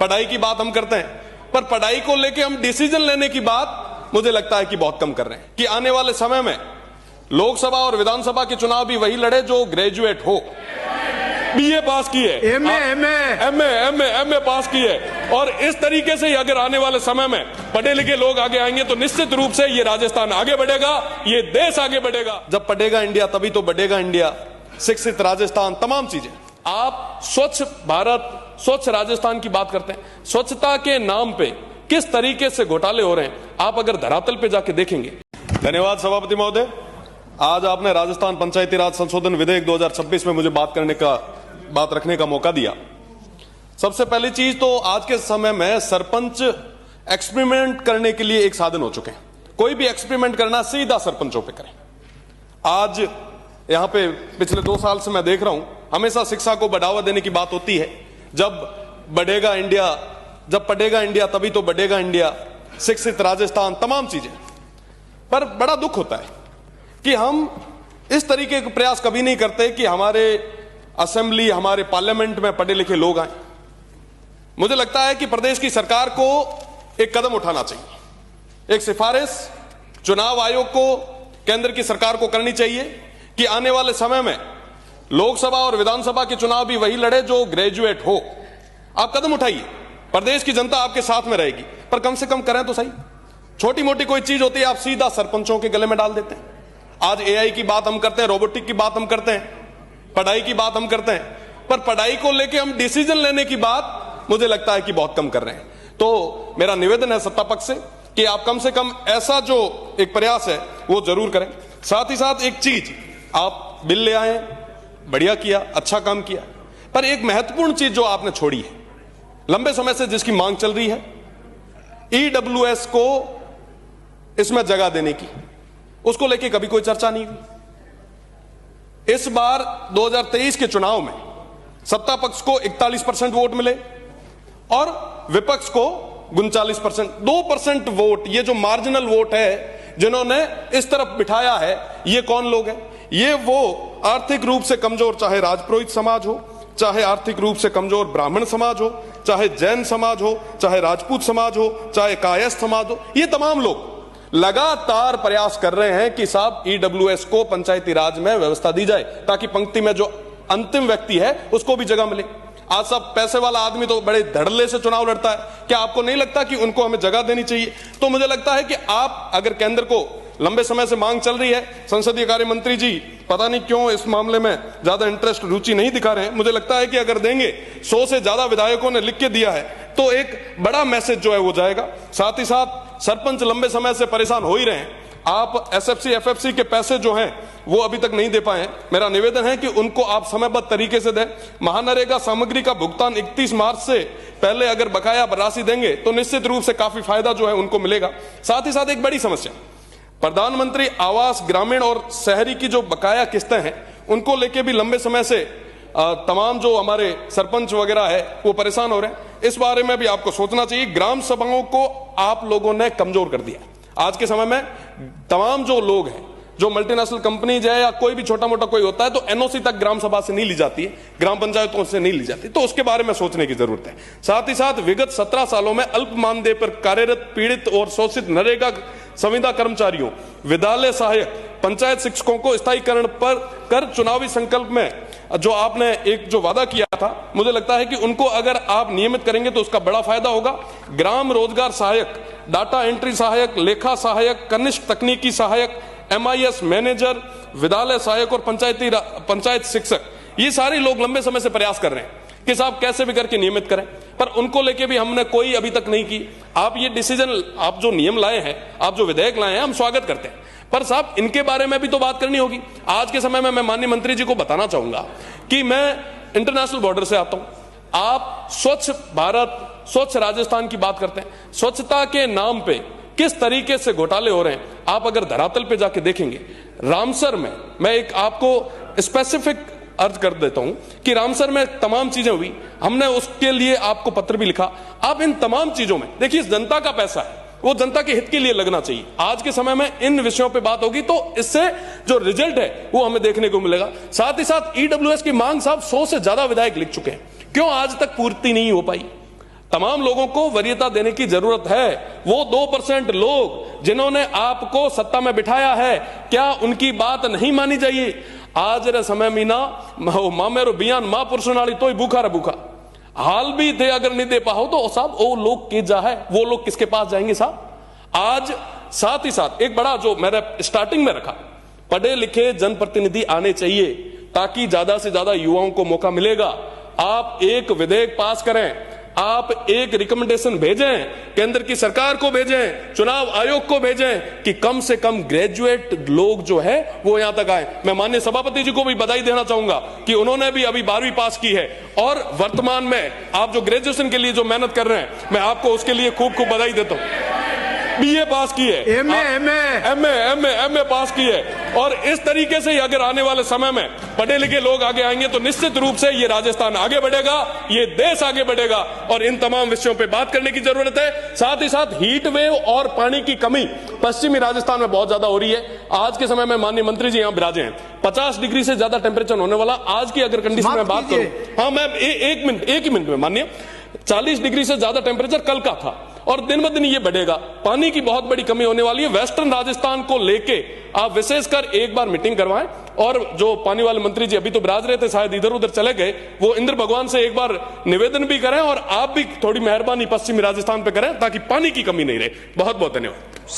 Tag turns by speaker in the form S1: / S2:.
S1: पढ़ाई की बात हम करते हैं, पर पढ़ाई को लेके हम डिसीजन लेने की बात मुझे लगता है कि बहुत कम कर रहे हैं। कि आने वाले समय में लोकसभा और विधानसभा के चुनाव भी वही लड़े जो ग्रेजुएट हो, बीए पास किए, एमए पास किए। और इस तरीके से अगर आने वाले समय में पढ़े लिखे लोग आगे आएंगे तो निश्चित रूप से ये राजस्थान आगे बढ़ेगा, ये देश आगे बढ़ेगा। जब पढ़ेगा इंडिया तभी तो बढ़ेगा इंडिया। शिक्षित राजस्थान, तमाम चीजें। आप स्वच्छ भारत, स्वच्छ राजस्थान की बात करते हैं, स्वच्छता के नाम पे किस तरीके से घोटाले हो रहे हैं आप अगर धरातल पे जाके देखेंगे। धन्यवाद सभापति महोदय। आज आपने राजस्थान पंचायती राज संशोधन विधेयक 2026 में मुझे बात रखने का मौका दिया। सबसे पहली चीज तो आज के समय में सरपंच एक्सपेरिमेंट करने के लिए एक साधन हो चुके हैं। कोई भी एक्सपेरिमेंट करना सीधा सरपंचों पे करें। आज यहां पे पिछले 2 साल से मैं देख रहा हूं, हमेशा शिक्षा को बढ़ावा देने की बात होती है। जब पढ़ेगा इंडिया तभी तो बढ़ेगा इंडिया, शिक्षित राजस्थान, तमाम चीजें। पर बड़ा दुख होता है कि हम इस तरीके के प्रयास कभी नहीं करते कि हमारे असेंबली, हमारे पार्लियामेंट में पढ़े लिखे लोग आए। मुझे लगता है कि प्रदेश की सरकार को एक कदम उठाना चाहिए। एक सिफारिश चुनाव आयोग को, केंद्र की सरकार को करनी चाहिए कि आने वाले समय में लोकसभा और विधानसभा के चुनाव भी वही लड़े जो ग्रेजुएट हो। आप कदम उठाइए, प्रदेश की जनता आपके साथ में रहेगी, पर कम से कम करें तो सही। छोटी मोटी कोई चीज होती है आप सीधा सरपंचों के गले में डाल देते हैं। आज एआई की बात हम करते हैं, रोबोटिक की बात हम करते हैं, पढ़ाई की बात हम करते हैं, पर पढ़ाई को लेके हम डिसीजन लेने की बात मुझे लगता है कि बहुत कम कर रहे हैं। तो मेरा निवेदन है सत्ता पक्ष से कि आप कम से कम ऐसा जो एक प्रयास है वो जरूर करें। साथ ही साथ एक चीज, आप बिल ले आए, बढ़िया किया, अच्छा काम किया, पर एक महत्वपूर्ण चीज जो आपने छोड़ी है, लंबे समय से जिसकी मांग चल रही है, ईडब्ल्यूएस को इसमें जगह देने की, उसको लेके कभी कोई चर्चा नहीं हुई। इस बार 2023 के चुनाव में सत्ता पक्ष को 41% वोट मिले और विपक्ष को 39%। 2% वोट, ये जो मार्जिनल वोट है जिन्होंने इस तरफ बिठाया है, ये कौन लोग हैं? ये वो आर्थिक रूप से कमजोर, चाहे राजपुरोहित समाज हो, चाहे आर्थिक रूप से कमजोर ब्राह्मण समाज हो, चाहे जैन समाज हो, चाहे राजपूत समाज हो, चाहे कायस्थ समाज हो, ये तमाम लोग लगातार प्रयास कर रहे हैं कि साहब ईडब्ल्यूएस को पंचायती राज में व्यवस्था दी जाए ताकि पंक्ति में जो अंतिम व्यक्ति है उसको भी जगह मिले। आज सब पैसे वाला आदमी तो बड़े धड़ल्ले से चुनाव लड़ता है, क्या आपको नहीं लगता कि उनको हमें जगह देनी चाहिए? तो मुझे लगता है कि आप अगर केंद्र को लंबे समय से मांग चल रही है, संसदीय कार्य मंत्री जी पता नहीं क्यों इस मामले में ज्यादा इंटरेस्ट, रुचि नहीं दिखा रहे हैं। मुझे लगता है कि अगर देंगे, 100 से ज्यादा विधायकों ने लिख के दिया है, तो एक बड़ा मैसेज जो है वो जाएगा। साथ ही साथ सरपंच लंबे समय से परेशान हो ही रहे हैं। आप एसएफसी एफएफसी के पैसे जो हैं वो अभी तक नहीं दे पाए हैं। मेरा निवेदन है कि उनको आप समयबद्ध तरीके से दें। महानरेगा सामग्री का भुगतान 31 मार्च से पहले अगर बकाया राशि देंगे तो निश्चित रूप से काफी फायदा जो है उनको मिलेगा। साथ ही साथ एक बड़ी समस्या, प्रधानमंत्री आवास ग्रामीण और शहरी की जो बकाया किस्तें हैं उनको लेके भी लंबे समय से तमाम जो हमारे सरपंच वगैरह है वो परेशान हो रहे हैं। इस बारे में भी आपको सोचना चाहिए। ग्राम सभाओं को आप लोगों ने कमजोर कर दिया। आज के समय में तमाम जो लोग हैं, जो मल्टीनेशनल कंपनीज है या कोई भी छोटा मोटा कोई होता है, तो एनओसी तक ग्राम सभा से नहीं ली जाती है, ग्राम पंचायतों से नहीं ली जाती, तो उसके बारे में सोचने की जरूरत है। साथ ही साथ विगत 17 सालों में अल्प मानदेय पर कार्यरत पीड़ित और शोषित नरेगा संविदा कर्मचारियों, विद्यालय सहायक, पंचायत शिक्षकों को स्थायीकरण पर कर चुनावी संकल्प में जो आपने एक जो वादा किया था, मुझे लगता है कि उनको अगर आप नियमित करेंगे तो उसका बड़ा फायदा होगा। ग्राम रोजगार सहायक, डाटा एंट्री सहायक, लेखा सहायक, कनिष्ठ तकनीकी सहायक, MIS मैनेजर, विद्यालय सहायक और पंचायत शिक्षक, ये सारे लोग लंबे समय से प्रयास कर रहे हैं कि साहब कैसे भी करके नियमित करें, पर उनको लेके भी हमने कोई अभी तक नहीं की। आप ये डिसीजन, आप जो नियम लाए हैं, आप जो विधेयक लाए हैं, हम स्वागत करते हैं, पर साहब इनके बारे में भी तो बात करनी होगी। आज के समय में मैं माननीय मंत्री जी को बताना चाहूंगा कि मैं इंटरनेशनल बॉर्डर से आता हूं। आप स्वच्छ भारत, स्वच्छ राजस्थान की बात करते हैं, स्वच्छता के नाम पे किस तरीके से घोटाले हो रहे हैं आप अगर धरातल पे जाके देखेंगे। रामसर में मैं एक आपको स्पेसिफिक अर्ज कर देता हूं कि रामसर में तमाम चीजें हुई, हमने उसके लिए आपको पत्र भी लिखा। आप इन तमाम चीजों में देखिए, जनता का पैसा है, वो जनता के हित के लिए लगना चाहिए। आज के समय में इन विषयों पे बात होगी तो इससे जो रिजल्ट है वो हमें देखने को मिलेगा। साथ ही साथ ईडब्ल्यूएस की मांग साहब 100 से ज्यादा विधायक लिख चुके हैं, क्यों आज तक पूर्ति नहीं हो पाई? तमाम लोगों को वरीयता देने की जरूरत है। वो 2% लोग जिन्होंने आपको सत्ता में बिठाया है, क्या उनकी बात नहीं मानी चाहिए? आज रे समय मीना मामेरो बियान मां पुरुषनाली तो भूखा रे भूखा हाल भी थे, अगर नहीं दे पाओ तो साहब वो लोग के जा है, वो लोग किसके पास जाएंगे साहब? आज साथ ही साथ एक बड़ा जो मैंने स्टार्टिंग में रखा, पढ़े लिखे जनप्रतिनिधि आने चाहिए ताकि ज्यादा से ज्यादा युवाओं को मौका मिलेगा। आप एक विधेयक पास करें, आप एक रिकमेंडेशन भेजें, केंद्र की सरकार को भेजें, चुनाव आयोग को भेजें कि कम से कम ग्रेजुएट लोग जो है वो यहां तक आए। मैं माननीय सभापति जी को भी बधाई देना चाहूंगा कि उन्होंने भी अभी 12वीं पास की है और वर्तमान में आप जो ग्रेजुएशन के लिए जो मेहनत कर रहे हैं, मैं आपको उसके लिए खूब खूब बधाई देता हूं। बीए पास की है, एमए पास की है, और इस तरीके से अगर आने वाले समय में पढ़े लिखे लोग आगे आएंगे तो निश्चित रूप से ये राजस्थान आगे बढ़ेगा, ये देश आगे बढ़ेगा। और इन तमाम विषयों पे बात करने की जरूरत है। साथ ही साथ हीट वेव और पानी की कमी पश्चिमी राजस्थान में बहुत ज्यादा हो रही है। आज के समय में माननीय मंत्री जी यहाँ विराजे हैं, 50 डिग्री से ज्यादा टेम्परेचर होने वाला। आज की अगर कंडीशन में बात करूं, हाँ मैं एक ही मिनट में माननीय 40 डिग्री से ज्यादा टेम्परेचर कल का था और दिन ब दिन ये बढ़ेगा। पानी की बहुत बड़ी कमी होने वाली है। वेस्टर्न राजस्थान को लेके आप विशेषकर एक बार मीटिंग करवाएं, और जो पानी वाले मंत्री जी अभी तो विराज रहे थे, शायद इधर उधर चले गए, वो इंद्र भगवान से एक बार निवेदन भी करें और आप भी थोड़ी मेहरबानी पश्चिमी राजस्थान पे करें ताकि पानी की कमी नहीं रहे। बहुत बहुत धन्यवाद।